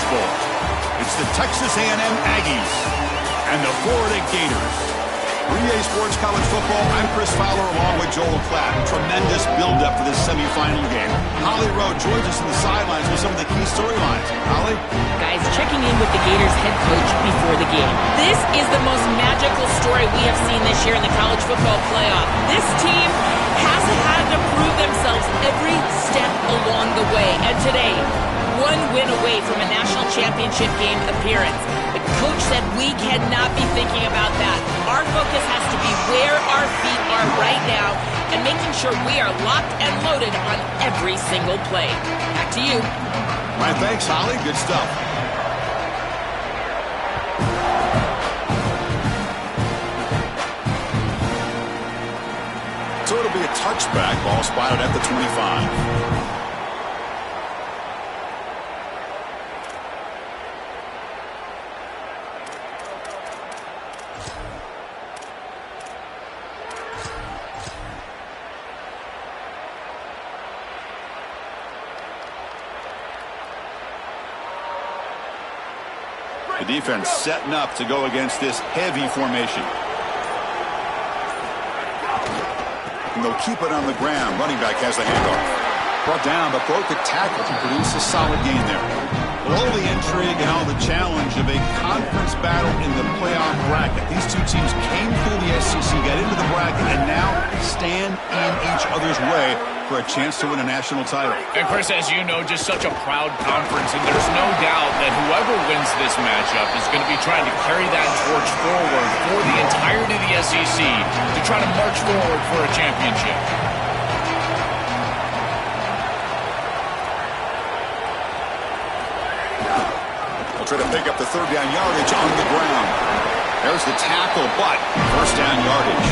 Orange Bowl. It's the Texas A&M Aggies and the Florida Gators. 3A Sports College Football, I'm Chris Fowler along with Joel Klatt. Tremendous build-up for this semifinal game. Holly Rowe joins us in the sidelines with some of the key storylines. Holly? Guys, checking in with the Gators head coach before the game. This is the most magical story we have seen this year in the college football playoff. This team has had to prove themselves every step along the way. And today, one win away from a national championship game appearance. The coach said we cannot be thinking about that. Our focus has to be where our feet are right now and making sure we are locked and loaded on every single play. Back to you. All right, thanks, Holly. Good stuff. So it'll be a touchback. Ball spotted at the 25. The defense setting up to go against this heavy formation. And they'll keep it on the ground. Running back has the handoff. Brought down, but broke the tackle to produce a solid gain there. With all the intrigue and all the challenge of a conference battle in the playoff bracket, these two teams came through the SEC, got into the bracket, and now stand in each other's way for a chance to win a national title. And Chris, as you know, just such a proud conference, and there's no doubt that whoever wins this matchup is going to be trying to carry that torch forward for the entirety of the SEC to try to march forward for a championship. They'll try to pick up the third down yardage on the ground. There's the tackle, but first down yardage.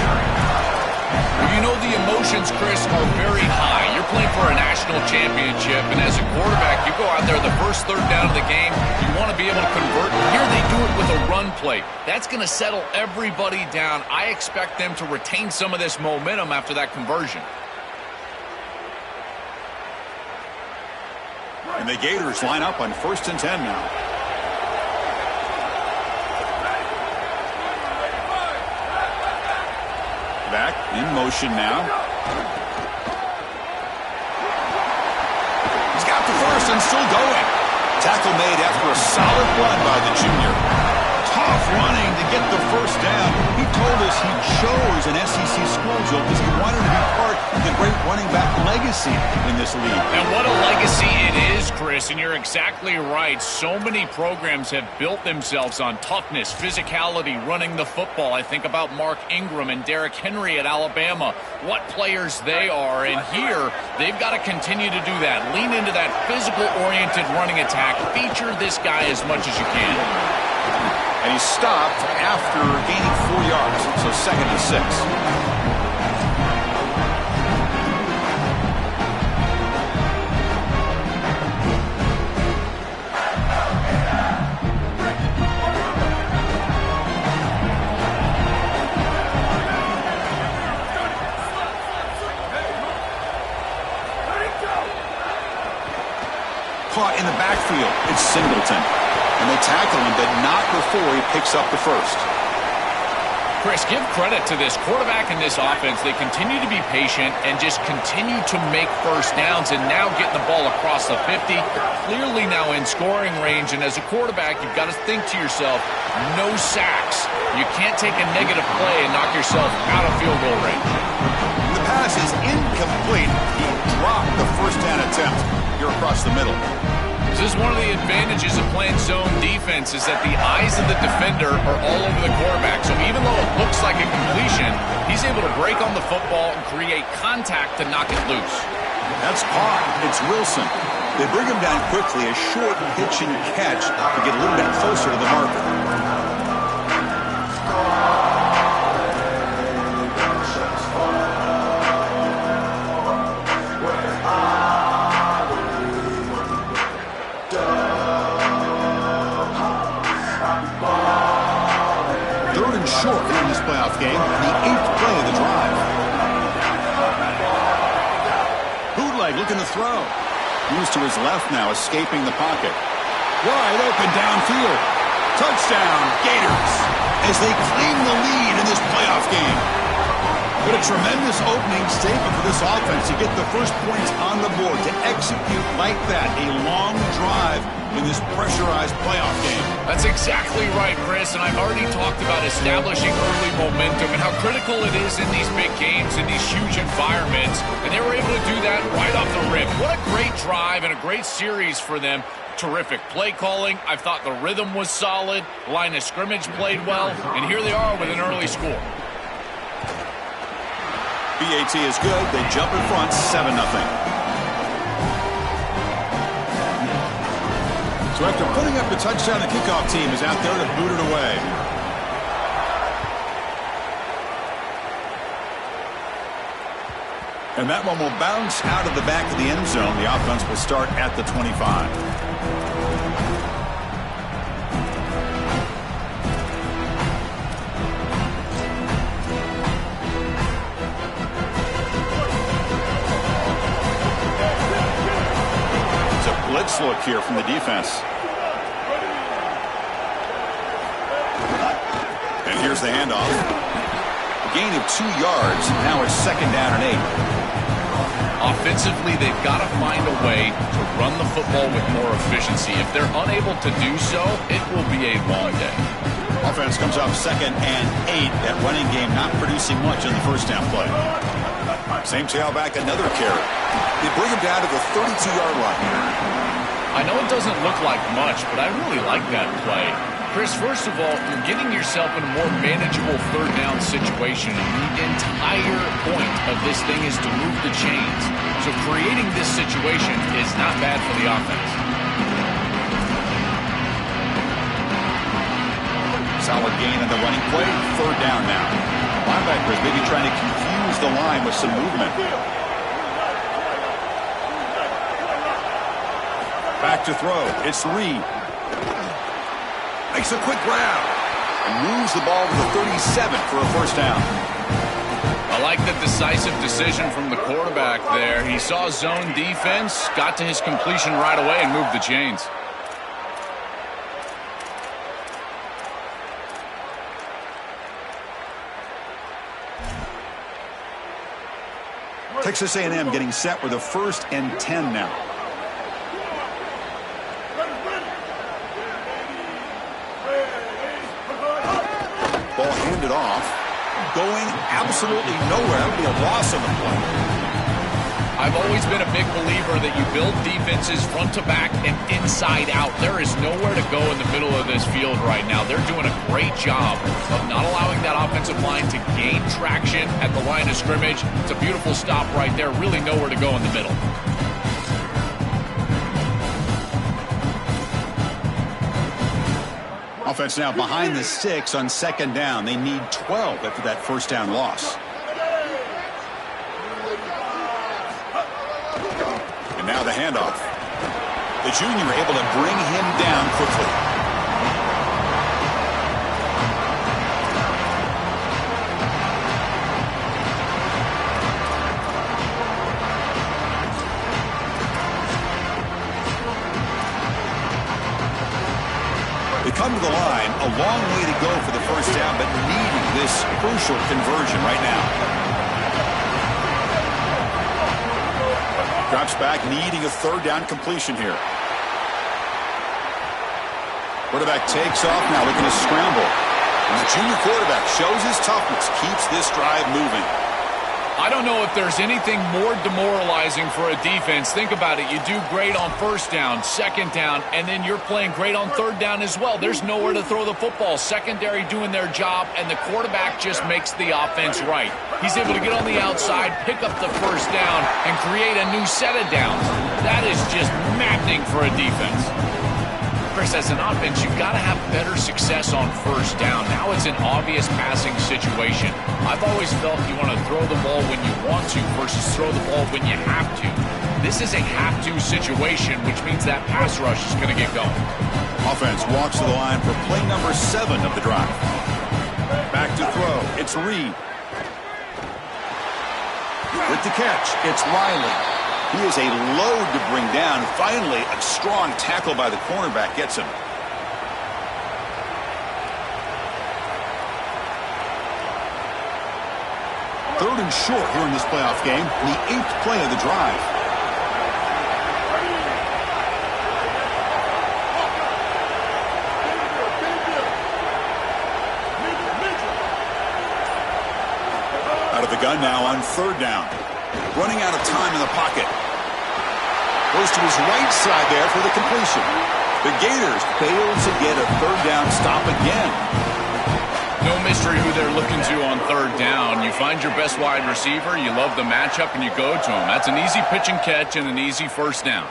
Well, you know the emotions, Chris, are very high. You're playing for a national championship, and as a quarterback, you go out there the first third down of the game, you want to be able to convert. Here they do it with a run play. That's going to settle everybody down. I expect them to retain some of this momentum after that conversion. And the Gators line up on 1st and 10 now. Back in motion now. He's got the first and still going. Tackle made after a solid run by the junior. Tough running to get the first down. He told us he chose an SEC school, Joe, because he wanted to be part of the great running back legacy in this league. And what a legacy it is, Chris, and you're exactly right. So many programs have built themselves on toughness, physicality, running the football. I think about Mark Ingram and Derrick Henry at Alabama. What players they are, and here they've got to continue to do that. Lean into that physical-oriented running attack. Feature this guy as much as you can. And he stopped after gaining 4 yards, so 2nd and 6. Caught in the backfield, it's Singleton. And they tackle him, but not before he picks up the first. Chris, give credit to this quarterback and this offense. They continue to be patient and just continue to make first downs and now getting the ball across the 50. Clearly now in scoring range, and as a quarterback, you've got to think to yourself, no sacks. You can't take a negative play and knock yourself out of field goal range. The pass is incomplete. He dropped the first down attempt here across the middle. This is one of the advantages of playing zone defense, is that the eyes of the defender are all over the quarterback. So even though it looks like a completion, he's able to break on the football and create contact to knock it loose. That's caught. It's Wilson. They bring him down quickly, a short pitch and catch to get a little bit closer to the marker. Short in this playoff game, the 8th play of the drive. Bootleg looking to throw. Moves to his left now, escaping the pocket. Wide open downfield. Touchdown, Gators, as they claim the lead in this playoff game. But a tremendous opening statement for this offense to get the first points on the board, to execute like that, a long drive in this pressurized playoff game. That's exactly right, Chris, and I've already talked about establishing early momentum and how critical it is in these big games, in these huge environments, and they were able to do that right off the rip. What a great drive and a great series for them. Terrific play calling. I thought the rhythm was solid. The line of scrimmage played well, and here they are with an early score. BAT is good. They jump in front, 7-0. So after putting up the touchdown, the kickoff team is out there to boot it away. And that one will bounce out of the back of the end zone. The offense will start at the 25. Blitz look here from the defense. And here's the handoff. A gain of 2 yards. Now it's 2nd down and 8. Offensively, they've got to find a way to run the football with more efficiency. If they're unable to do so, it will be a long day. Offense comes up 2nd and 8. That running game not producing much on the first down play. Same tailback, another carry. They bring him down to the 32-yard line. I know it doesn't look like much, but I really like that play. Chris, first of all, you're getting yourself in a more manageable 3rd down situation. And the entire point of this thing is to move the chains. So creating this situation is not bad for the offense. Solid gain on the running play. 3rd down now. Linebackers maybe trying to confuse the line with some movement. Back to throw. It's Reed. Makes a quick grab. And moves the ball to the 37 for a first down. I like the decisive decision from the quarterback there. He saw zone defense, got to his completion right away, and moved the chains. Texas A&M getting set with a 1st and 10 now. Ball handed off. Going absolutely nowhere. That would be a loss on the play. I've always been a big believer that you build defenses front to back and inside out. There is nowhere to go in the middle of this field right now. They're doing a great job of not allowing that offensive line to gain traction at the line of scrimmage. It's a beautiful stop right there. Really nowhere to go in the middle. Offense now behind the 6 on 2nd down. They need 12 after that first down loss. And now the handoff. The junior able to bring him down quickly. They come to the line, a long way to go for the first down, but needing this crucial conversion right now. Drops back, needing a 3rd down completion here. Quarterback takes off now, looking to scramble. And the junior quarterback shows his toughness, keeps this drive moving. I don't know if there's anything more demoralizing for a defense. Think about it. You do great on 1st down, 2nd down, and then you're playing great on 3rd down as well. There's nowhere to throw the football. Secondary doing their job, and the quarterback just makes the offense right. He's able to get on the outside, pick up the first down, and create a new set of downs. That is just maddening for a defense. Chris, as an offense, you've got to have better success on 1st down. Now it's an obvious passing situation. I've always felt you want to throw the ball when you want to versus throw the ball when you have to. This is a have-to situation, which means that pass rush is going to get going. Offense walks to the line for play number 7 of the drive. Back to throw. It's Reed. With the catch, it's Riley. He is a load to bring down. Finally, a strong tackle by the cornerback gets him. Third and short here in this playoff game, the 8th play of the drive. Out of the gun now on 3rd down. Running out of time in the pocket. Goes to his right side there for the completion. The Gators fail to get a 3rd down stop again. No mystery who they're looking to on 3rd down. You find your best wide receiver, you love the matchup, and you go to him. That's an easy pitch and catch and an easy 1st down.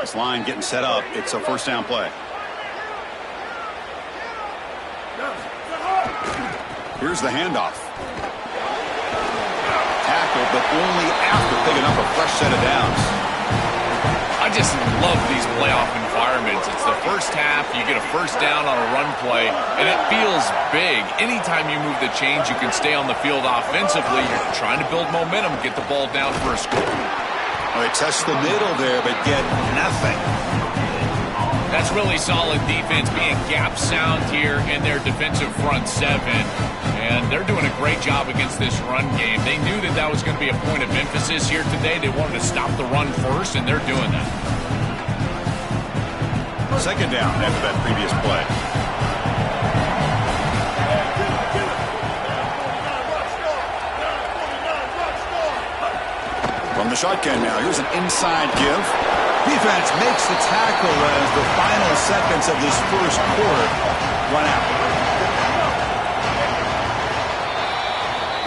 This line getting set up. It's a 1st down play. Here's the handoff. Tackle, but only after picking up a fresh set of downs. I just love these playoff environments. It's the first half, you get a 1st down on a run play, and it feels big. Anytime you move the chains, you can stay on the field offensively. You're trying to build momentum, get the ball down for a score. Well, they test the middle there, but get nothing. That's really solid defense, being gap sound here in their defensive front 7. And they're doing a great job against this run game. They knew that that was going to be a point of emphasis here today. They wanted to stop the run first, and they're doing that. 2nd down after that previous play. From the shotgun now, here's an inside give. Defense makes the tackle as the final seconds of this 1st quarter run out.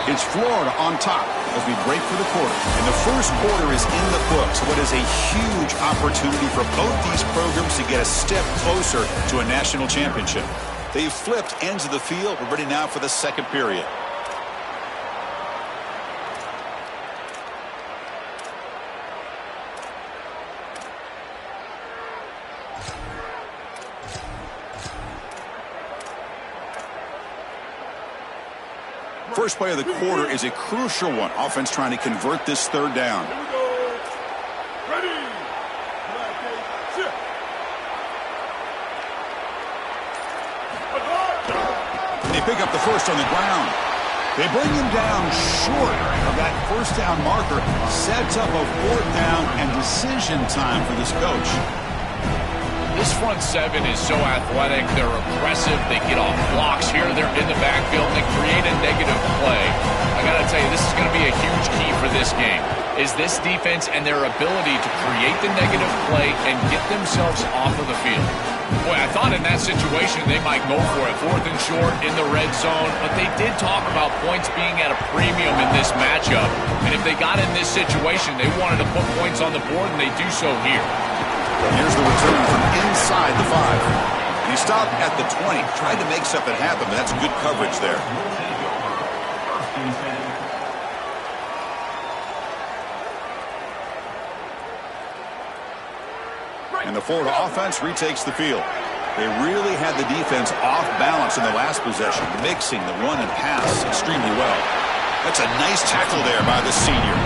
It's Florida on top as we break for the quarter. And the 1st quarter is in the books. What is a huge opportunity for both these programs to get a step closer to a national championship. They've flipped ends of the field. We're ready now for the 2nd period. First play of the quarter is a crucial one. Offense trying to convert this 3rd down. They pick up the 1st on the ground. They bring him down short of that 1st down marker. Sets up a 4th down and decision time for this coach. This front 7 is so athletic. They're aggressive. They get off blocks here. They're in the backfield. And they create a negative play. I got to tell you, this is going to be a huge key for this game, is this defense and their ability to create the negative play and get themselves off of the field. Boy, I thought in that situation they might go for it. 4th and short in the red zone. But they did talk about points being at a premium in this matchup. And if they got in this situation, they wanted to put points on the board, and they do so here. Here's the return from inside the 5. He stopped at the 20, tried to make something happen, but that's good coverage there. And the Florida offense retakes the field. They really had the defense off balance in the last possession, mixing the run and pass extremely well. That's a nice tackle there by the senior.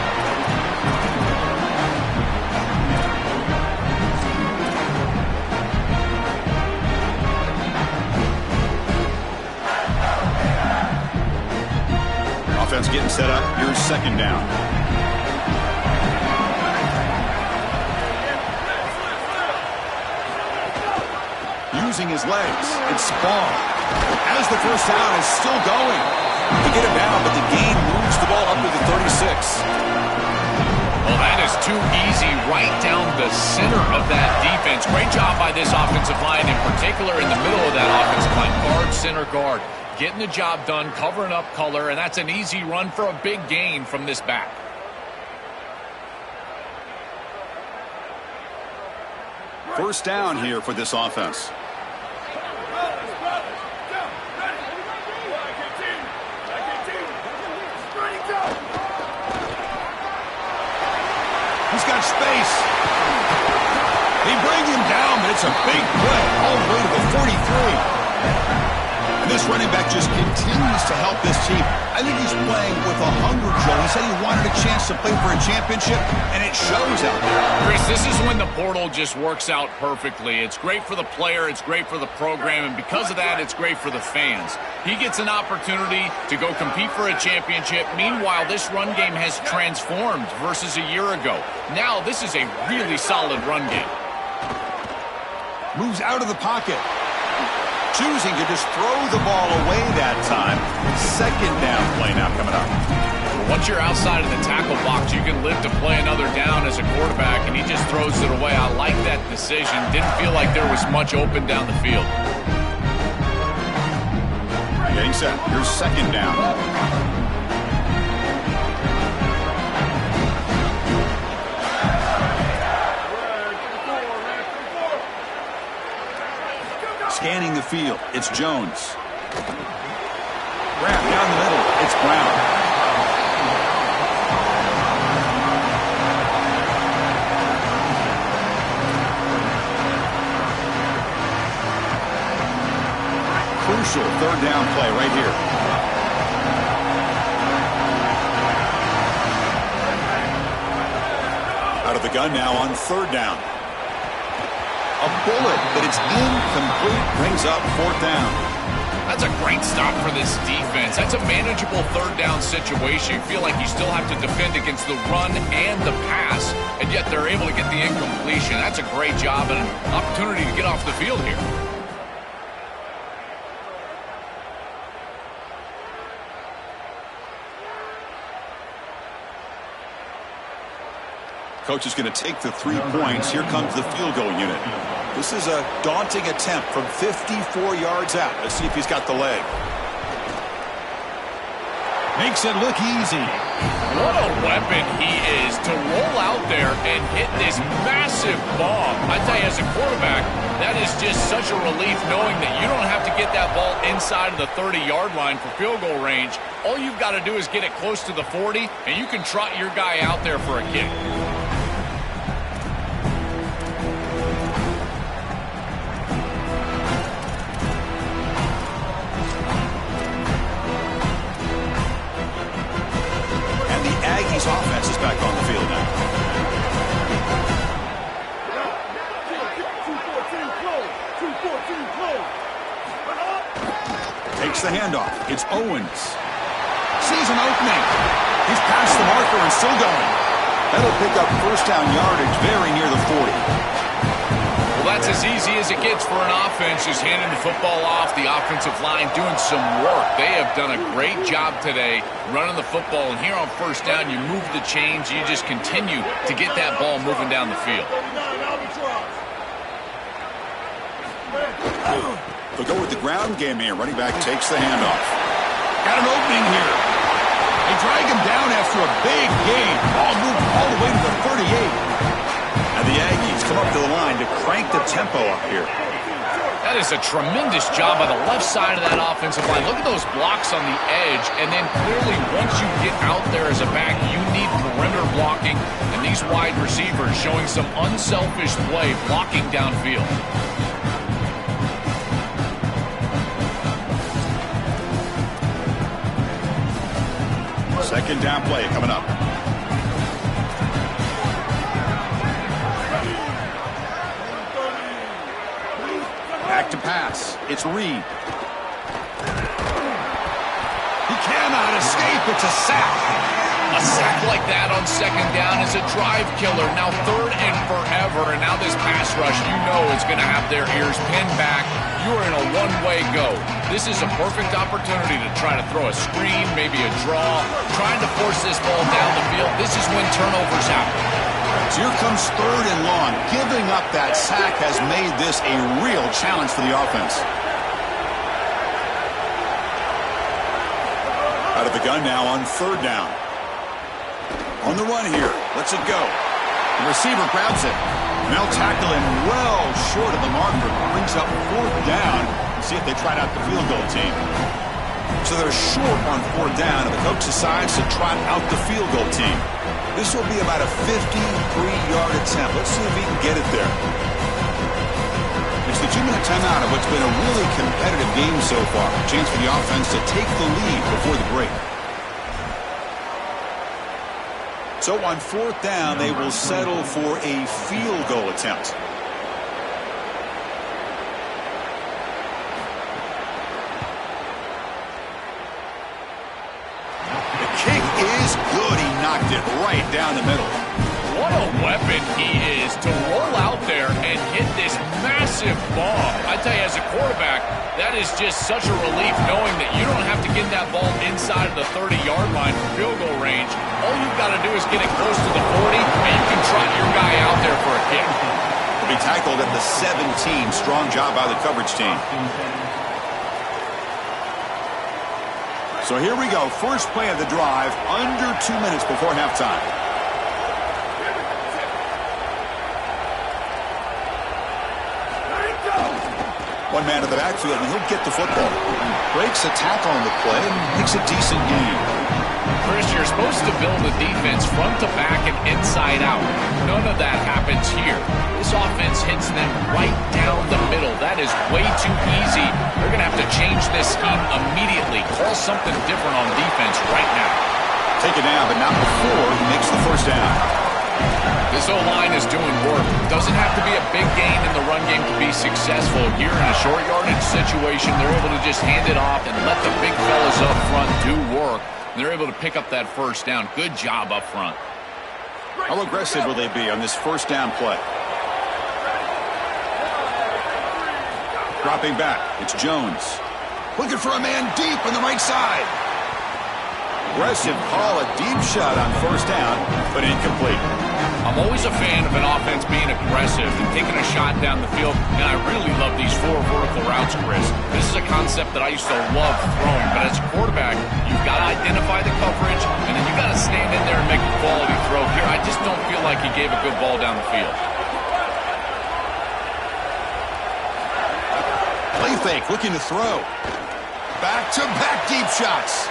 Offense getting set up. Here's 2nd down. Using his legs. It's Ball. As the 1st down is still going. They get it down, but the gain moves the ball up to the 36. Well, that is too easy right down the center of that defense. Great job by this offensive line, in particular in the middle of that offensive line. Guard, center guard. Getting the job done, covering up color, and that's an easy run for a big gain from this back. First down here for this offense. He's got space. They bring him down, but it's a big play all the way to the 43. This running back just continues to help this team. I think he's playing with a hunger, Joe. He said he wanted a chance to play for a championship, and it shows out there. Chris, this is when the portal just works out perfectly. It's great for the player, it's great for the program, and because of that, it's great for the fans. He gets an opportunity to go compete for a championship. Meanwhile, this run game has transformed versus a year ago. Now, this is a really solid run game. Moves out of the pocket. Choosing to just throw the ball away that time. Second down play now coming up. Once you're outside of the tackle box, you can live to play another down as a quarterback, and he just throws it away. I like that decision. Didn't feel like there was much open down the field. Getting set. Here's second down. Scanning the field, it's Jones. Grab down the middle, it's Brown. Crucial third down play right here. Out of the gun now on third down. A bullet, but it's incomplete, brings up fourth down. That's a great stop for this defense. That's a manageable third down situation. You feel like you still have to defend against the run and the pass, and yet they're able to get the incompletion. That's a great job and an opportunity to get off the field here. Coach is going to take the 3 points. Here comes the field goal unit. This is a daunting attempt from 54 yards out. Let's see if he's got the leg. Makes it look easy. What a weapon he is to roll out there and hit this massive bomb. I tell you, as a quarterback, that is just such a relief knowing that you don't have to get that ball inside of the 30-yard line for field goal range. All you've got to do is get it close to the 40, and you can trot your guy out there for a kick. Offense is back on the field now. Takes the handoff. It's Owens. Sees an opening. He's past the marker and still going. That'll pick up first down yardage very near the 40. Well, that's as easy as it gets for an offense, just handing the football off. The offensive line doing some work. They have done a great job today running the football. And here on first down, you move the chains. You just continue to get that ball moving down the field. They'll go with the ground game here. Running back takes the handoff. Got an opening here. They drag him down after a big gain. Ball moved all the way to the 38. And the Aggies come up to the line to crank the tempo up here. That is a tremendous job by the left side of that offensive line. Look at those blocks on the edge. And then clearly once you get out there as a back, you need perimeter blocking. And these wide receivers showing some unselfish play blocking downfield. Second down play coming up. Back to pass. It's Reed. He cannot escape. It's a sack. A sack like that on second down is a drive killer. Now third and forever. And now this pass rush, you know, is going to have their ears pinned back. You are in a one-way go. This is a perfect opportunity to try to throw a screen, maybe a draw, trying to force this ball down the field. This is when turnovers happen. So here comes third and long. Giving up that sack has made this a real challenge for the offense. Out of the gun now on third down. On the run here. Lets it go. The receiver grabs it. And they'll tackle him well short of the marker. Brings up fourth down. See if they tried out the field goal team. So they're short on fourth down, and the coach decides to trot out the field goal team. This will be about a 53-yard attempt. Let's see if he can get it there. It's the 2-minute timeout of what's been a really competitive game so far. Chance for the offense to take the lead before the break. So on 4th down, they will settle for a field goal attempt. The kick is good. He knocked it right down the middle. What a weapon he is to roll out there and hit this massive bomb. I tell you, as a quarterback, that is just such a relief knowing that you don't have to get that ball inside of the 30-yard line for field goal range. All you've got to do is get it close to the 40, and you can trot your guy out there for a kick. He'll be tackled at the 17. Strong job by the coverage team. So here we go. First play of the drive, under 2 minutes before halftime. One man in the backfield, and he'll get the football. Breaks a tackle on the play and makes a decent gain. Chris, you're supposed to build a defense front to back and inside out. None of that happens here. This offense hits them right down the middle. That is way too easy. They're going to have to change this scheme immediately. Call something different on defense right now. Take it down, but not before he makes the first down. This O-line is doing work. Doesn't have to be a big gain in the run game to be successful. Here in a short yardage situation, they're able to just hand it off and let the big fellas up front do work. And they're able to pick up that first down. Good job up front. How aggressive will they be on this first down play? Dropping back, it's Jones. Looking for a man deep on the right side. Aggressive call, a deep shot on first down, but incomplete. I'm always a fan of an offense being aggressive and taking a shot down the field, and I really love these 4 vertical routes, Chris. This is a concept that I used to love throwing, but as a quarterback, you've got to identify the coverage, and then you've got to stand in there and make a quality throw. Here, I just don't feel like he gave a good ball down the field. Play fake, looking to throw. Back-to-back deep shots.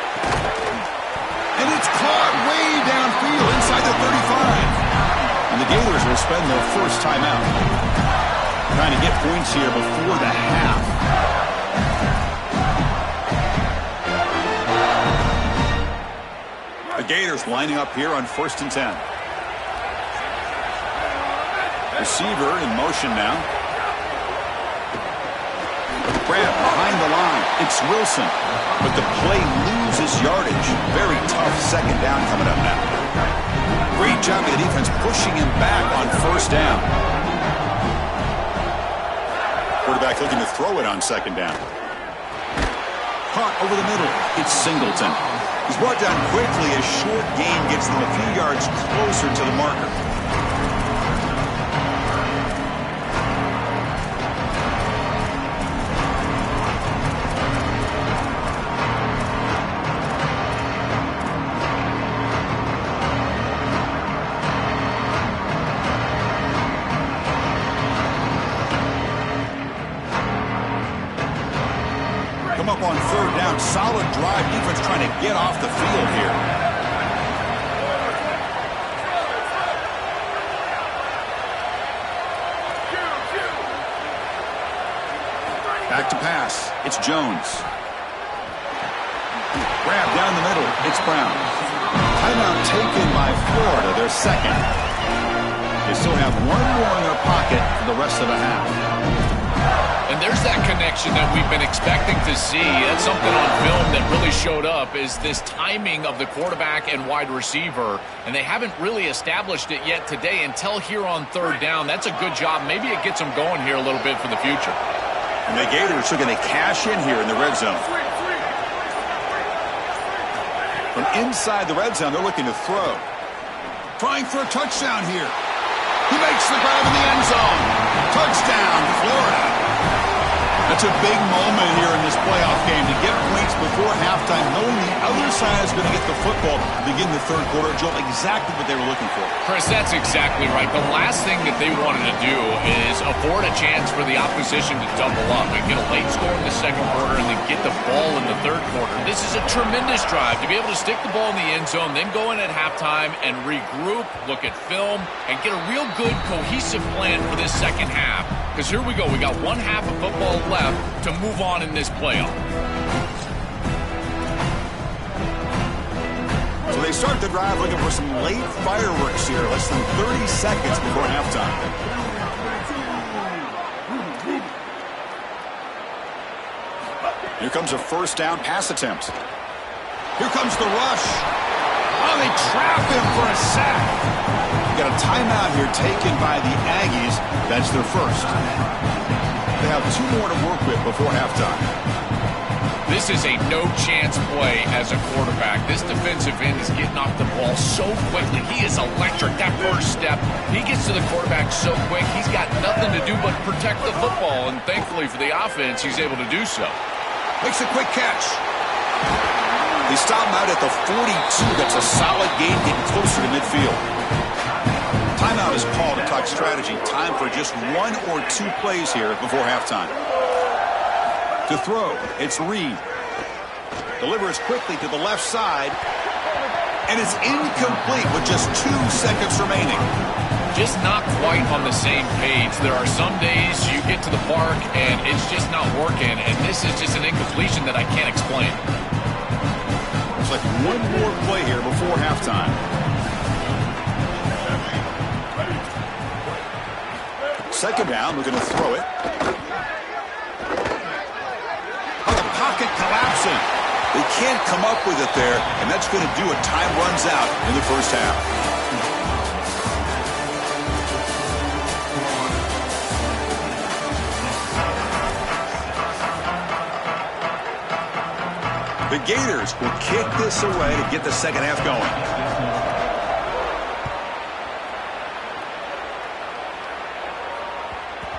And it's caught way downfield inside the 35. And the Gators will spend their first timeout. Trying to get points here before the half. The Gators lining up here on 1st and 10. Receiver in motion now. Grab behind the line. It's Wilson. But the play loses yardage. Very tough second down coming up now. Great job of the defense pushing him back on first down. Quarterback looking to throw it on second down. Caught over the middle. It's Singleton. He's brought down quickly. A short gain gets them a few yards closer to the marker. Up on 3rd down. Solid drive. Defense trying to get off the field here. Back to pass. It's Jones. Grab down the middle. It's Brown. Timeout taken by Florida. Their second. They still have one more in their pocket for the rest of the half. And there's that connection that we've been expecting to see. That's something on film that really showed up, is this timing of the quarterback and wide receiver. And they haven't really established it yet today until here on 3rd down. That's a good job. Maybe it gets them going here a little bit for the future. And the Gators are going to cash in here in the red zone. From inside the red zone, they're looking to throw. Trying for a touchdown here. He makes the grab in the end zone. Touchdown, Florida. That's a big moment here in this playoff game to get points before halftime, knowing the other side is going to get the football to begin the 3rd quarter. Joel, exactly what they were looking for. Chris, that's exactly right. The last thing that they wanted to do is afford a chance for the opposition to double up and get a late score in the 2nd quarter and then get the ball in the 3rd quarter. This is a tremendous drive to be able to stick the ball in the end zone, then go in at halftime and regroup, look at film, and get a real good cohesive plan for this second half. because here we go. We got one half of football left to move on in this playoff. So they start the drive looking for some late fireworks here, less than 30 seconds before halftime. Here comes a first down pass attempt. Here comes the rush. Oh, they trap him for a sack. Got a timeout here taken by the Aggies. That's their first. They have 2 more to work with before halftime. This is a no-chance play as a quarterback. This defensive end is getting off the ball so quickly. He is electric. That first step, he gets to the quarterback so quick, he's got nothing to do but protect the football. And thankfully for the offense, he's able to do so. Makes a quick catch. They stop him out at the 42. That's a solid gain, getting closer to midfield. Timeout is called to talk strategy. Time for just 1 or 2 plays here before halftime. To throw, it's Reed. Delivers quickly to the left side. And it's incomplete with just 2 seconds remaining. Just not quite on the same page. There are some days you get to the park and it's just not working, and this is just an incompletion that I can't explain. It's like 1 more play here before halftime. Second down, we're going to throw it. Oh, the pocket collapsing. They can't come up with it there, and that's going to do it. Time runs out in the first half. The Gators will kick this away to get the second half going.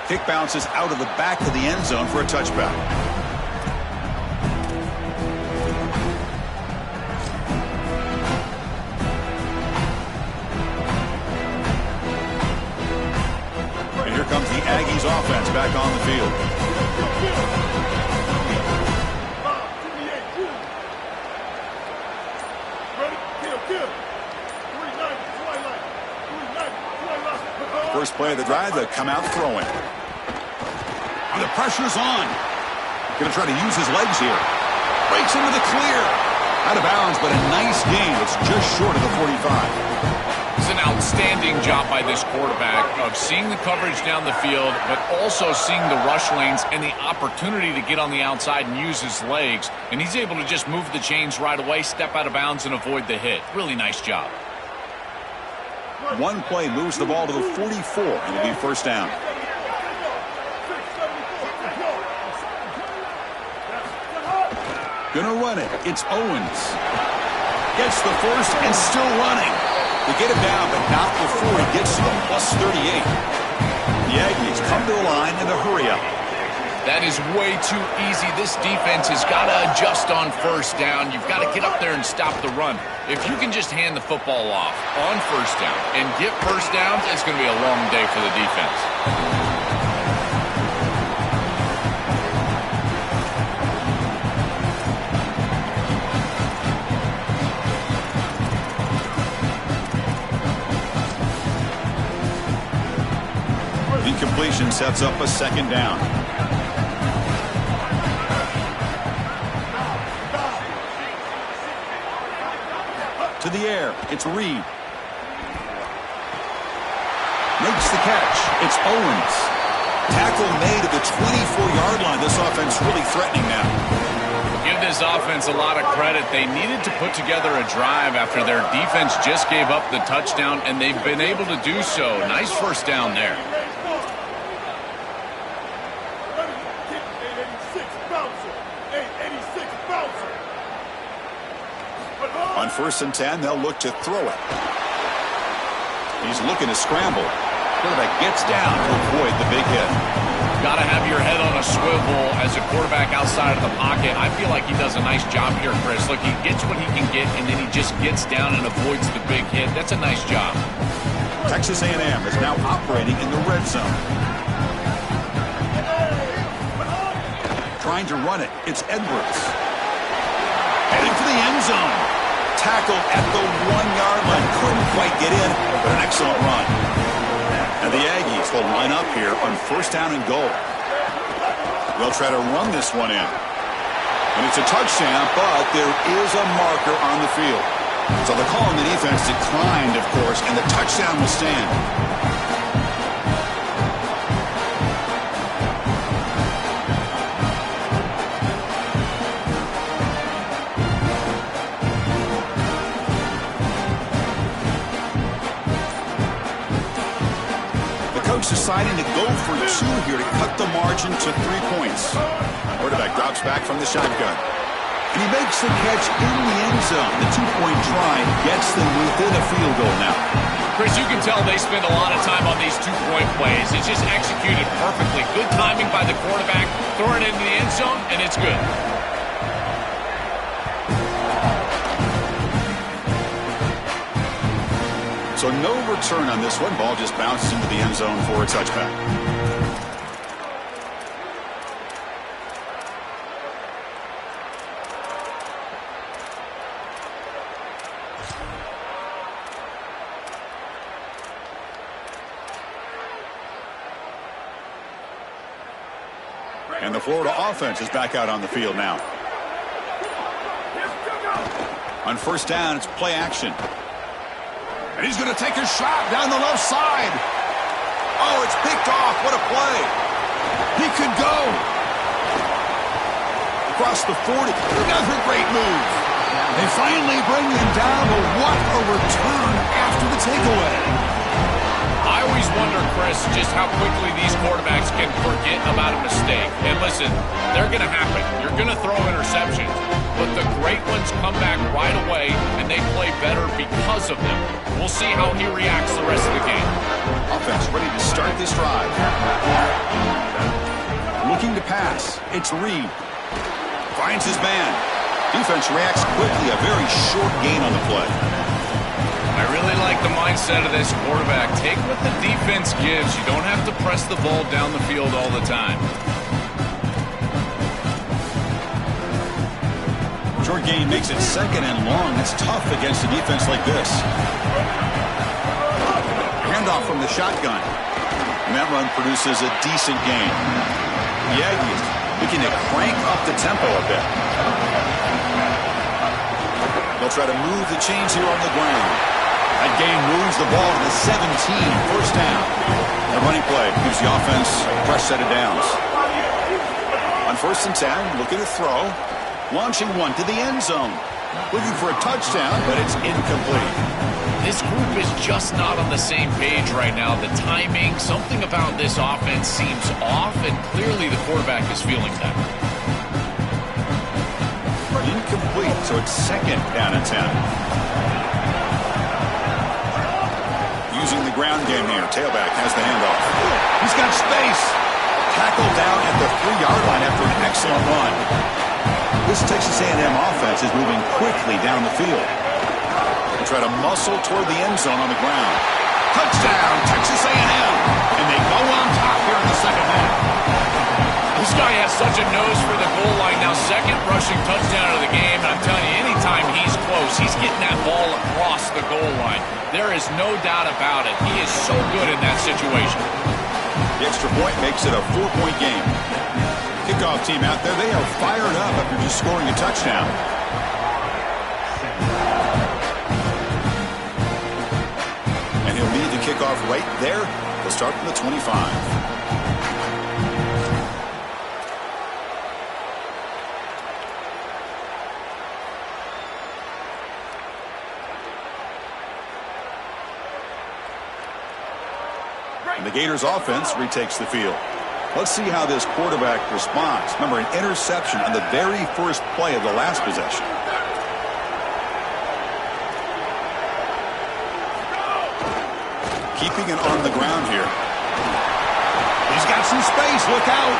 Kick bounces out of the back of the end zone for a touchback. And here comes the Aggies offense back on the field. First play of the drive, they'll come out throwing. And the pressure's on. Going to try to use his legs here. Breaks into the clear. Out of bounds, but a nice gain. It's just short of the 45. It's an outstanding job by this quarterback of seeing the coverage down the field, but also seeing the rush lanes and the opportunity to get on the outside and use his legs. And he's able to just move the chains right away, step out of bounds, and avoid the hit. Really nice job. 1 play moves the ball to the 44, and it'll be first down. Gonna run it. It's Owens. Gets the first and still running. They get him down, but not before he gets to the plus 38. The Aggies come to the line in a hurry up. That is way too easy. This defense has got to adjust on first down. You've got to get up there and stop the run. If you can just hand the football off on first down and get first downs, it's going to be a long day for the defense. Incompletion sets up a second down. To the air, it's Reed. Makes the catch. It's Owens. Tackle made at the 24-yard line. This offense really threatening now. Give this offense a lot of credit. They needed to put together a drive after their defense just gave up the touchdown, and they've been able to do so. Nice first down there. On 1st and 10, they'll look to throw it. He's looking to scramble. Quarterback gets down to avoid the big hit. Got to have your head on a swivel as a quarterback outside of the pocket. I feel like he does a nice job here, Chris. Look, he gets what he can get, and then he just gets down and avoids the big hit. That's a nice job. Texas A&M is now operating in the red zone. Trying to run it. It's Edwards. Heading for the end zone. Tackled at the 1-yard line. Couldn't quite get in, but an excellent run. And the Aggies will line up here on first down and goal. They'll try to run this one in. And it's a touchdown, but there is a marker on the field. So the call on the defense declined, of course, and the touchdown will stand. Deciding to go for two here to cut the margin to 3 points. Quarterback drops back from the shotgun. And he makes the catch in the end zone. The 2-point try gets them within a field goal now. Chris, you can tell they spend a lot of time on these 2-point plays. It's just executed perfectly. Good timing by the quarterback. Throw it into the end zone, and it's good. So no return on this one. Ball just bounces into the end zone for a touchback. And the Florida offense is back out on the field now. On first down, it's play action. And he's going to take a shot down the left side. Oh, it's picked off. What a play. He could go. Across the 40. Another great move. They finally bring him down, but what a return after the takeaway. I always wonder, Chris, just how quickly these quarterbacks can forget about a mistake. And listen, they're going to happen. You're going to throw interceptions. But the great ones come back right away, and they play better because of them. We'll see how he reacts the rest of the game. Offense ready to start this drive. Looking to pass. It's Reed. Finds his man. Defense reacts quickly. A very short gain on the play. I really like the mindset of this quarterback. Take what the defense gives. You don't have to press the ball down the field all the time. Short gain makes it second and long. It's tough against a defense like this. Handoff from the shotgun. And that run produces a decent gain. The Aggies looking to crank up the tempo a bit. They'll try to move the chains here on the ground. That gain moves the ball to the 17. First down. The running play gives the offense a fresh set of downs. On first and 10, looking to throw. Launching one to the end zone. Looking for a touchdown, but it's incomplete. This group is just not on the same page right now. The timing, something about this offense seems off, and clearly the quarterback is feeling that. Incomplete, so it's second down and 10. Using the ground game here. Tailback has the handoff. He's got space. Tackled down at the 3-yard line after an excellent run. This Texas A&M offense is moving quickly down the field. They try to muscle toward the end zone on the ground. Touchdown, Texas A&M. And they go on top here in the second half. This guy has such a nose for the goal line. Now, second rushing touchdown of the game. And I'm telling you, anytime he's close, he's getting that ball across the goal line. There is no doubt about it. He is so good in that situation. The extra point makes it a 4-point game. Kickoff team out there, they are fired up after just scoring a touchdown. And he'll lead the kickoff right there. They'll start from the 25. And the Gators offense retakes the field. Let's see how this quarterback responds. Remember, an interception on the very first play of the last possession. Keeping it on the ground here. He's got some space. Look out.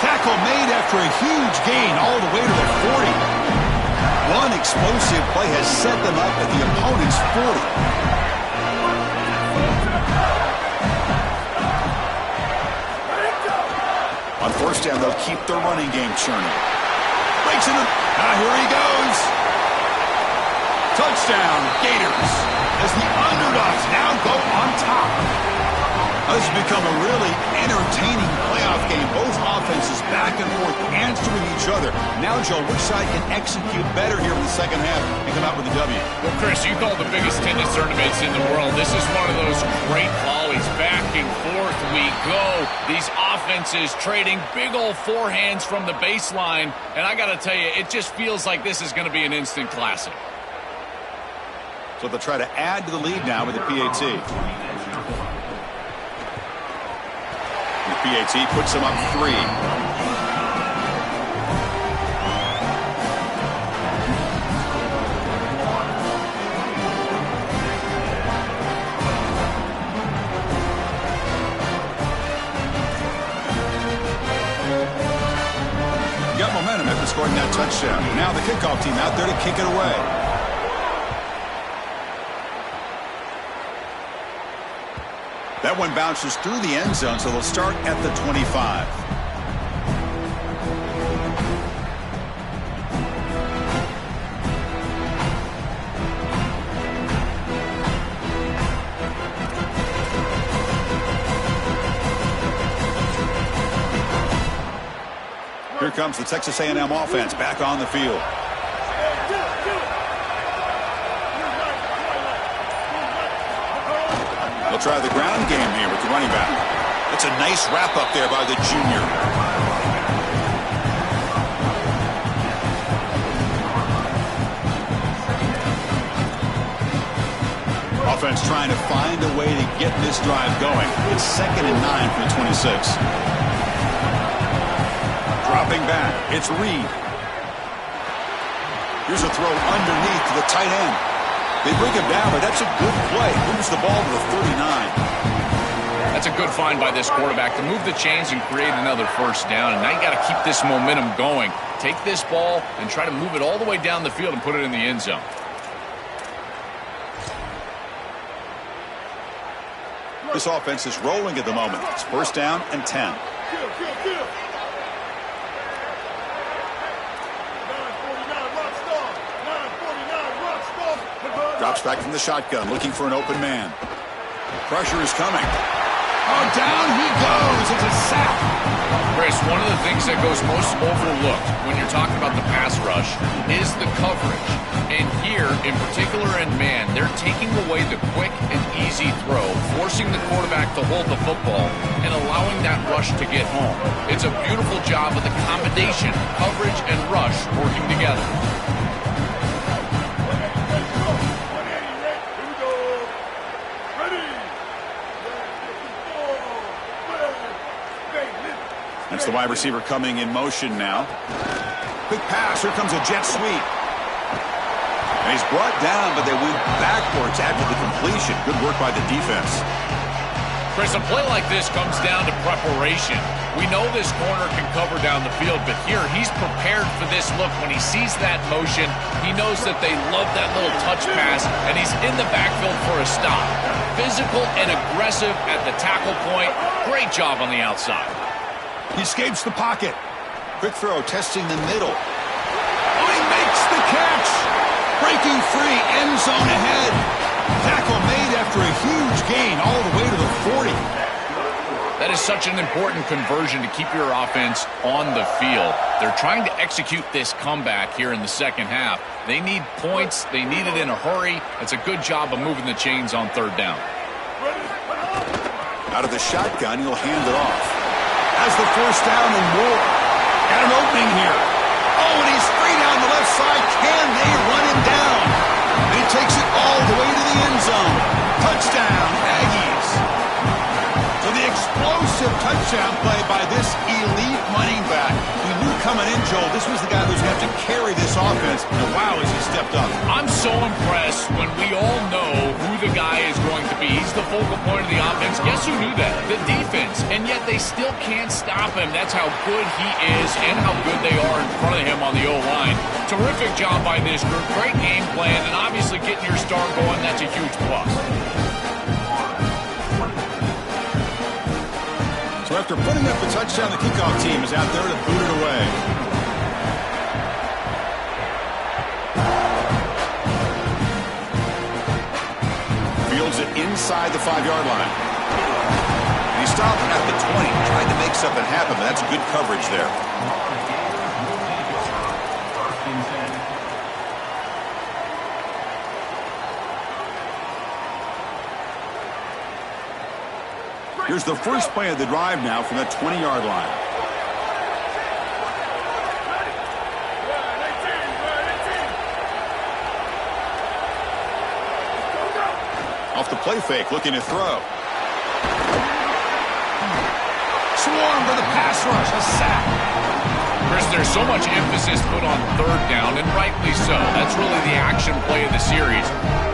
Tackle made after a huge gain all the way to the 40. One explosive play has set them up at the opponent's 40. On first down, they'll keep their running game churning. Breaks into. Here he goes. Touchdown, Gators. As the underdogs now go on top. This has become a really entertaining playoff game. Both offenses back and forth answering each other. Now, Joe, which side can execute better here in the second half and come out with a W? Well, Chris, you call the biggest tennis tournaments in the world. This is one of those great volleys. Back and forth we go. These offenses trading big old forehands from the baseline. And I got to tell you, it just feels like this is going to be an instant classic. So they'll try to add to the lead now with the PAT. The PAT puts them up 3. Got momentum after scoring that touchdown. Now the kickoff team out there to kick it away. That one bounces through the end zone, so they'll start at the 25. Here comes the Texas A&M offense back on the field. They'll try the ground game here with the running back. It's a nice wrap up there by the junior. Offense trying to find a way to get this drive going. It's 2nd and 9 from the 26. Dropping back, it's Reed. Here's a throw underneath to the tight end. They bring him down, but that's a good play. Moves the ball to the 39. That's a good find by this quarterback to move the chains and create another first down. And now you got to keep this momentum going. Take this ball and try to move it all the way down the field and put it in the end zone. This offense is rolling at the moment. It's 1st down and 10. Drops back from the shotgun, looking for an open man. Pressure is coming. Oh, down he goes. It's a sack. Chris, one of the things that goes most overlooked when you're talking about the pass rush is the coverage. And here, in particular in man, they're taking away the quick and easy throw, forcing the quarterback to hold the football and allowing that rush to get home. It's a beautiful job of the combination, coverage and rush working together. That's the wide receiver coming in motion now. Quick pass. Here comes a jet sweep. And he's brought down, but they went backwards after the completion. Good work by the defense. Chris, a play like this comes down to preparation. We know this corner can cover down the field, but here he's prepared for this look. When he sees that motion, he knows that they love that little touch pass, and he's in the backfield for a stop. Physical and aggressive at the tackle point. Great job on the outside. He escapes the pocket. Quick throw, testing the middle. Oh, he makes the catch. Breaking free, end zone ahead. Tackle made after a huge gain all the way to the 40. That is such an important conversion to keep your offense on the field. They're trying to execute this comeback here in the second half. They need points. They need it in a hurry. It's a good job of moving the chains on 3rd down. Out of the shotgun, he'll hand it off. Has the 1st down and more. Got an opening here. Oh, and he's free down the left side. Can they run him down? And he takes it all the way to the end zone. Touchdown, Aggies. So the explosive touchdown play by this elite running back. We knew coming in, Joel, this was the guy who's going to have to carry this offense. And wow, has he stepped up. I'm so impressed when we all know who the guy is going to be. He's the focal point of the offense. Guess who knew that? The defense. And yet they still can't stop him. That's how good he is and how good they are in front of him on the O-line. Terrific job by this group. Great game plan. And obviously getting your star going, that's a huge plus. So after putting up the touchdown, the kickoff team is out there to boot it away. Fields it inside the 5-yard line. stopped at the 20. Tried to make something happen, but that's good coverage there. Here's the first play of the drive now from the 20-yard line. Off the play fake, looking to throw. Swarm for the pass rush, a sack. Chris, there's so much emphasis put on third down, and rightly so. That's really the action play of the series.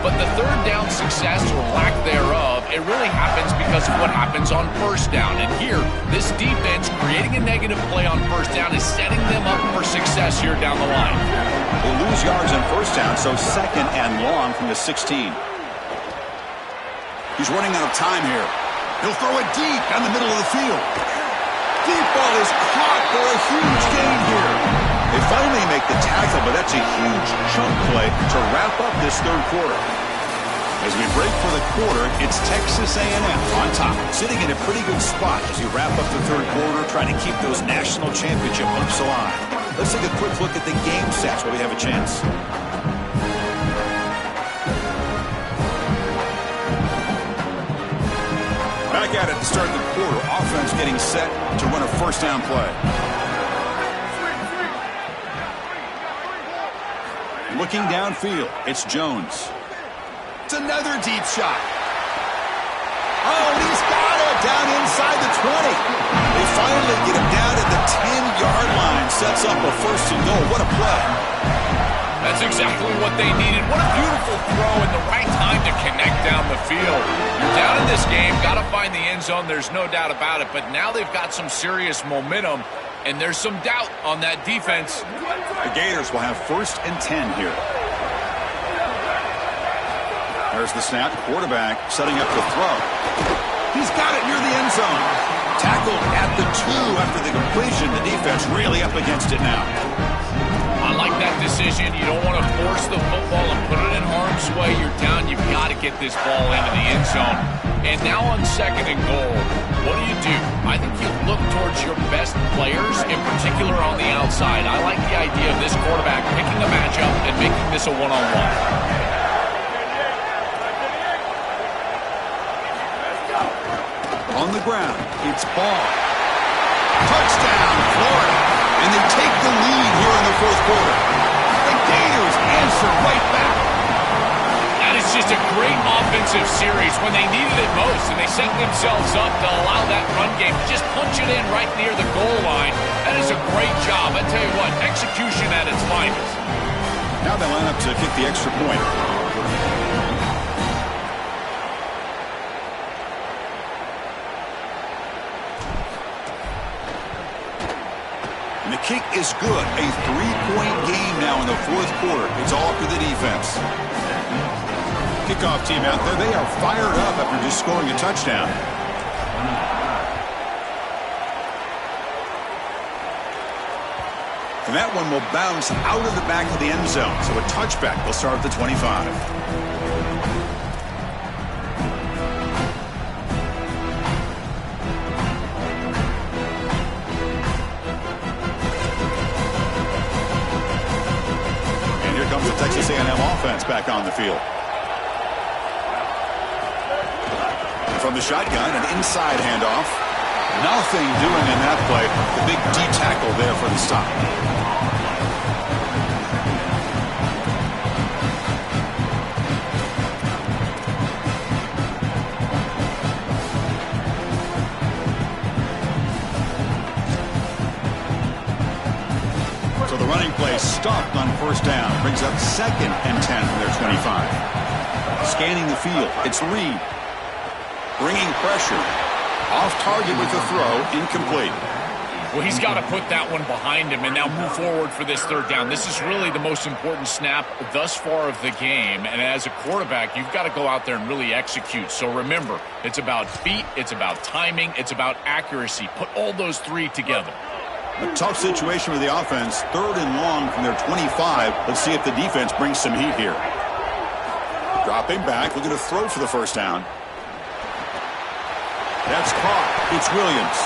But the third down success or lack thereof, it really happens because of what happens on first down. And here, this defense creating a negative play on first down is setting them up for success here down the line. They lose yards on first down, so second and long from the 16. He's running out of time here. He'll throw it deep down the middle of the field. Deep ball is caught for a huge gain here. They finally make the tackle, but that's a huge chunk play to wrap up this third quarter. As we break for the quarter, it's Texas A&M on top, sitting in a pretty good spot as we wrap up the third quarter, trying to keep those national championship hopes alive. Let's take a quick look at the game stats while we have a chance. Back at it to start the quarter. Offense getting set to run a first down play. Looking downfield, it's Jones. It's another deep shot. Oh, he's got it down inside the 20. They finally get him down at the 10-yard line. Sets up a first and goal. What a play. That's exactly what they needed. What a beautiful throw in the right time to connect down the field. You're down in this game, got to find the end zone. There's no doubt about it. But now they've got some serious momentum, and there's some doubt on that defense. The Gators will have first and 10 here. There's the snap. Quarterback setting up the throw. He's got it near the end zone. Tackled at the 2 after the completion. The defense really up against it now. I like that decision. You don't want to force the football and put it in harm's way. You're down. You've got to get this ball into the end zone. And now on second and goal, what do? I think you look towards your best players, in particular on the outside. I like the idea of this quarterback picking a matchup and making this a one-on-one. On the ground, it's ball. Touchdown, Florida. And they take the lead here in the fourth quarter. The Gators answer right back. That is just a great offensive series when they needed it most, and they set themselves up to allow that run game to just punch it in right near the goal line. That is a great job. I tell you what, execution at its finest. Now they line up to kick the extra point. And the kick is good. A 3-point game now in the fourth quarter. It's all up to the defense. Kickoff team out there. They are fired up after just scoring a touchdown. And that one will bounce out of the back of the end zone. So a touchback will start at the 25. Comes the Texas A&M offense back on the field. And from the shotgun, an inside handoff. Nothing doing in that play. The big D tackle there for the stop. So the running play stopped on first down. Brings up second and 10 from their 25. Scanning the field. It's Reed. Bringing pressure. Off target with the throw. Incomplete. Well, he's got to put that one behind him and now move forward for this third down. This is really the most important snap thus far of the game. And as a quarterback, you've got to go out there and really execute. So remember, it's about feet, it's about timing, it's about accuracy. Put all those three together. A tough situation with the offense. Third and long from their 25. Let's see if the defense brings some heat here. Dropping back, looking to throw for the first down. That's caught. It's Williams.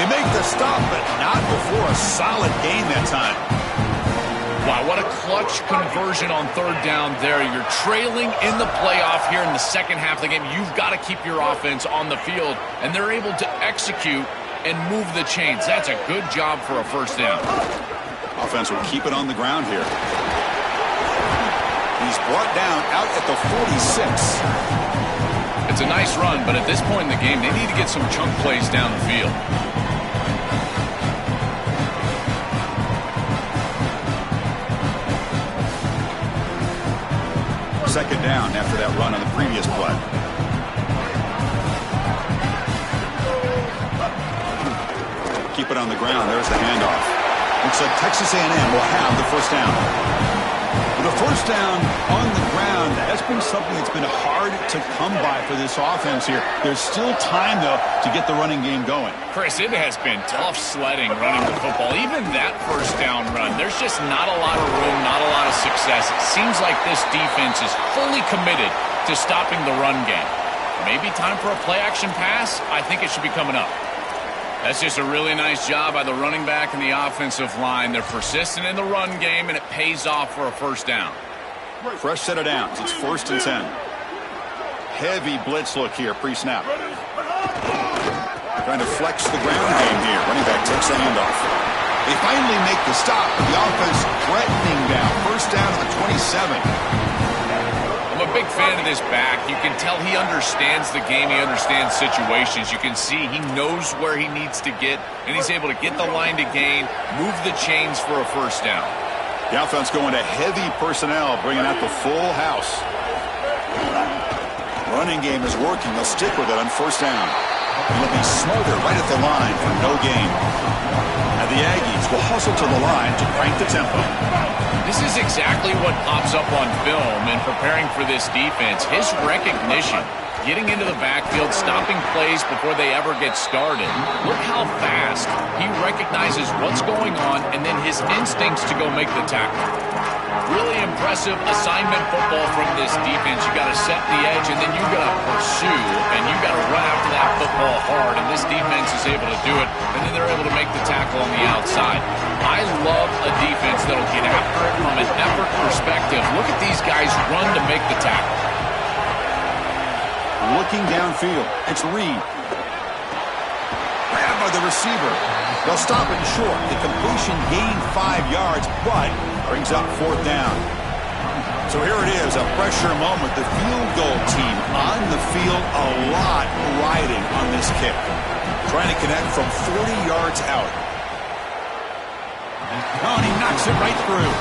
They make the stop, but not before a solid gain that time. Wow, what a clutch conversion on third down there. You're trailing in the playoff here in the second half of the game. You've got to keep your offense on the field, and they're able to execute and move the chains. That's a good job for a first down. Offense will keep it on the ground here. He's brought down out at the 46. It's a nice run, but at this point in the game, they need to get some chunk plays down the field. Second down after that run on the previous play. Keep it on the ground. There's the handoff. Looks like Texas A&M will have the first down. With a first down on the ground, that's been something that's been hard to come by for this offense here. There's still time, though, to get the running game going. Chris, it has been tough sledding running the football. Even that first down run, there's just not a lot of room, not a lot of success. It seems like this defense is fully committed to stopping the run game. Maybe time for a play-action pass? I think it should be coming up. That's just a really nice job by the running back and the offensive line. They're persistent in the run game, and it pays off for a first down. Fresh set of downs. It's 1st and 10. Heavy blitz look here, pre-snap. Trying to flex the ground game here. Running back takes the handoff. They finally make the stop, but the offense threatening now. First down at the 27. I'm a big fan of this back. You can tell he understands the game. He understands situations. You can see he knows where he needs to get, and he's able to get the line to gain, move the chains for a first down. The offense going to heavy personnel, bringing out the full house. Running game is working. They'll stick with it on first down. They'll be smothered right at the line for no gain. And the Aggies will hustle to the line to crank the tempo. This is exactly what pops up on film in preparing for this defense. His recognition, getting into the backfield, stopping plays before they ever get started. Look how fast he recognizes what's going on and then his instincts to go make the tackle. Really impressive assignment football from this defense. You got to set the edge and then you got to pursue and you got to run after that football hard, and this defense is able to do it, and then they're able to make the tackle on the outside. I love a defense that'll get after it from an effort perspective. Look at these guys run to make the tackle. Looking downfield, it's Reed. Grabbed by the receiver. They'll stop it short. The completion gained 5 yards, but brings up fourth down. So here it is, a pressure moment. The field goal team on the field, a lot riding on this kick. Trying to connect from 40 yards out. Oh, and he knocks it right through.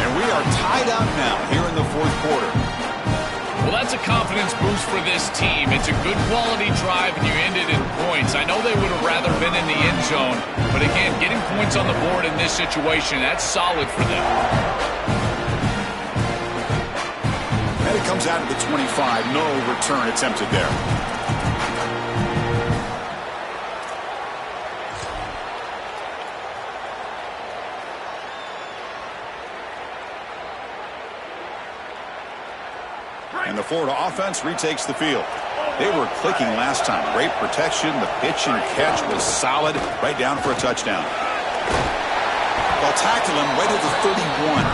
And we are tied up now here in the fourth quarter. Well, that's a confidence boost for this team. It's a good quality drive, and you ended in points. I know they would have rather been in the end zone, but again, getting points on the board in this situation, that's solid for them. And it comes out of the 25. No return attempted there. And the Florida offense retakes the field. They were clicking last time. Great protection. The pitch and catch was solid. Right down for a touchdown. They'll tackle him right at the 31.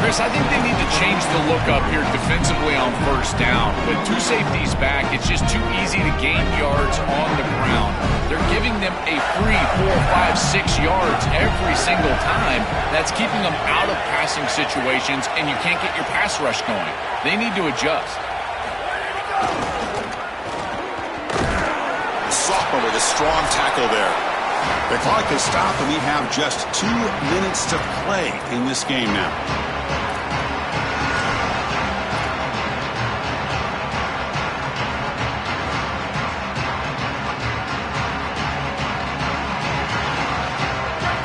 Chris, I think they need to change the look up here defensively on first down. With two safeties back, it's just too easy to gain yards on the ground. They're giving them a free 4, 5, 6 yards every single time. That's keeping them out of passing situations, and you can't get your pass rush going. They need to adjust. Sophomore with a strong tackle there. The clock is stopped, and we have just 2 minutes to play in this game now.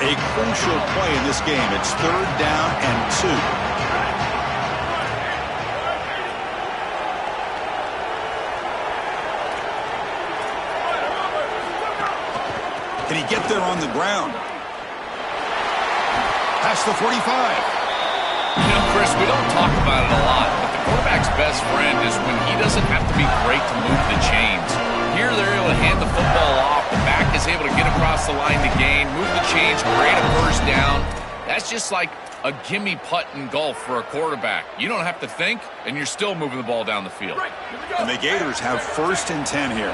A crucial play in this game. It's 3rd down and 2. Can he get there on the ground? Past the 45. You know, Chris, we don't talk about it a lot, but the Quarterback's best friend is when he doesn't have to be great to move the chains. Here, they're able to hand the football off. The back is able to get across the line to gain, move the chains, create a first down. That's just like a gimme putt in golf for a quarterback. You don't have to think, and you're still moving the ball down the field. And the Gators have 1st and 10 here.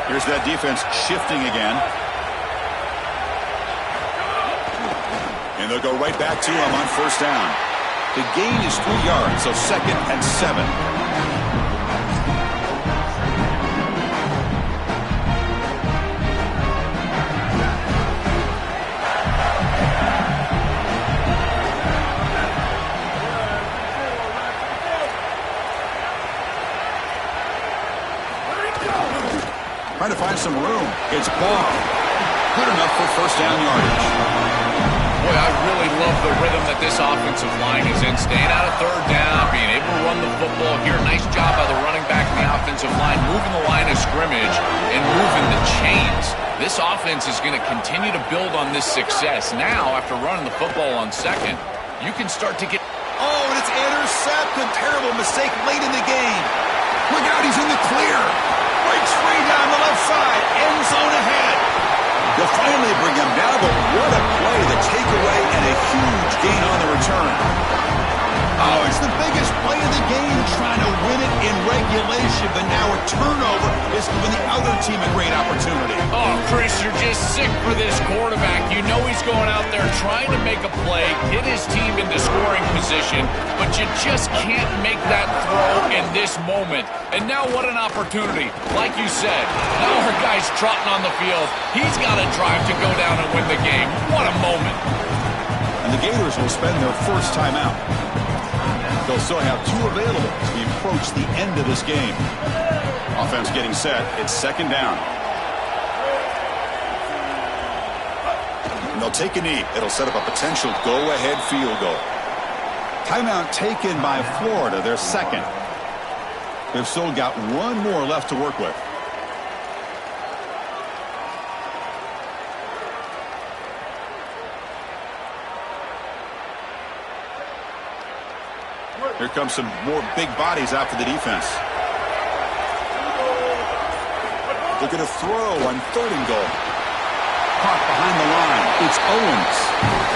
Here's that defense shifting again. And they'll go right back to him on 1st down. The gain is 3 yards, so 2nd and 7. Trying to find some room. It's Ball. Good enough for 1st down yardage. Boy, I really love the rhythm that this offensive line is in. Staying out of 3rd down, being able to run the football here. Nice job by the running back and the offensive line, moving the line of scrimmage and moving the chains. This offense is going to continue to build on this success. Now, after running the football on 2nd, you can start to get... Oh, and it's intercepted. Terrible mistake late in the game. Look out, he's in the clear. Breaks free down the left side. End zone ahead. They'll finally bring him down, but what a play. The takeaway and a huge gain on the return. Oh, it's the biggest play of the game, trying to win it in regulation, but now a turnover is giving the other team a great opportunity. Oh, Chris, you're just sick for this quarterback. You know he's going out there trying to make a play, get his team into scoring position, but you just can't make that throw in this moment. And now what an opportunity. Like you said, now our guy's trotting on the field. He's got a drive to go down and win the game. What a moment. And the Gators will spend their 1st timeout. They'll still have 2 available as we approach the end of this game. Offense getting set. It's 2nd down. And they'll take a knee. It'll set up a potential go-ahead field goal. Timeout taken by Florida, their 2nd. They've still got 1 more left to work with. Here comes some more big bodies after the defense. They're going to throw on 3rd and goal. Caught behind the line. It's Owens.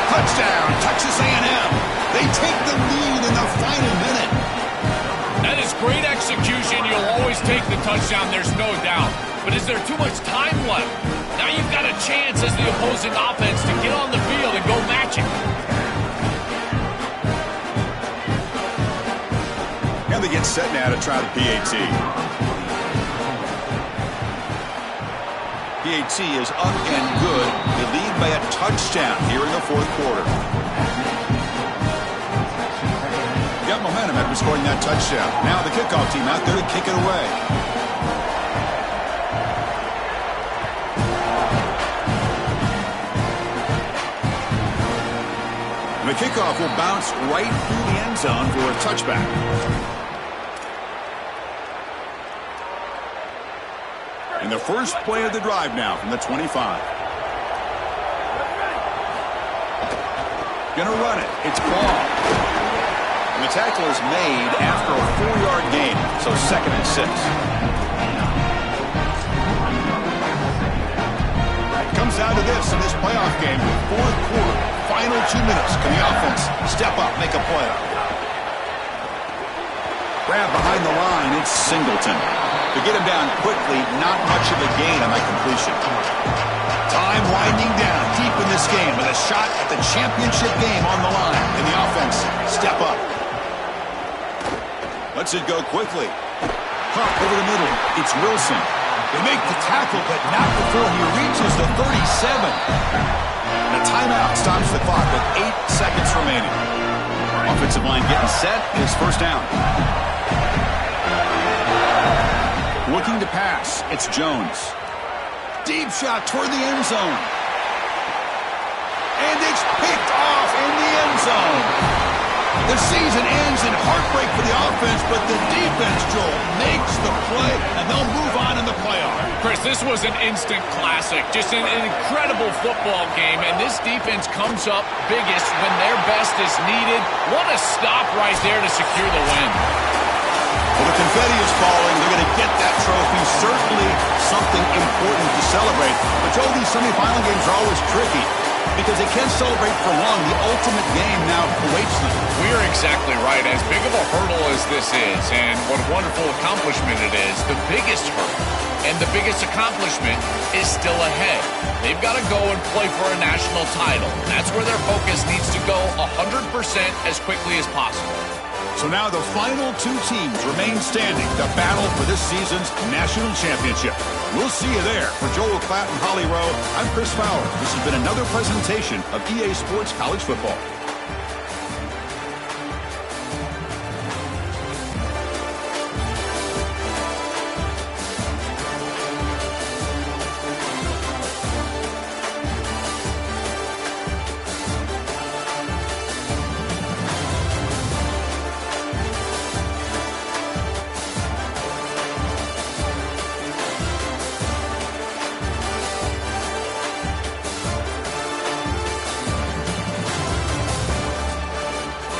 Touchdown, Texas A&M. They take the lead in the final minute. That is great execution. You'll always take the touchdown, there's no doubt. But is there too much time left? Now you've got a chance as the opposing offense to get on the field and go match it. And they get set now to try the PAT. PAT is up and good. They lead by a touchdown here in the 4th quarter. Got momentum after scoring that touchdown. Now the kickoff team out there to kick it away. And the kickoff will bounce right through the end zone for a touchback. And the first play of the drive now from the 25. Gonna run it. It's Ball. And the tackle is made after a 4-yard gain, so 2nd and 6. It comes down to this in this playoff game. 4th quarter, final 2 minutes. Can the offense step up, make a play? Grab behind the line. It's Singleton. To get him down quickly, not much of a gain on that completion. Time winding down deep in this game with a shot at the championship game on the line. And the offense step up. Lets it go quickly. Caught over the middle. It's Wilson. They make the tackle, but not before he reaches the 37. And a timeout stops the clock with 8 seconds remaining. Offensive line getting set. It's 1st down. Looking to pass. It's Jones. Deep shot toward the end zone. And it's picked off in the end zone. The season ends in heartbreak for the offense, but the defense, Joel, makes the play, and they'll move on in the playoff. Chris, this was an instant classic. Just an incredible football game, and this defense comes up biggest when their best is needed. What a stop right there to secure the win. Well, the confetti is falling. They're going to get that trophy. Certainly something important to celebrate. But, Joe, these semifinal games are always tricky because they can't celebrate for long. The ultimate game now awaits them. We're exactly right. As big of a hurdle as this is, and what a wonderful accomplishment it is, the biggest hurdle and the biggest accomplishment is still ahead. They've got to go and play for a national title. That's where their focus needs to go 100% as quickly as possible. So now the final two teams remain standing to battle for this season's national championship. We'll see you there. For Joel Klatt and Holly Rowe, I'm Chris Fowler. This has been another presentation of EA Sports College Football.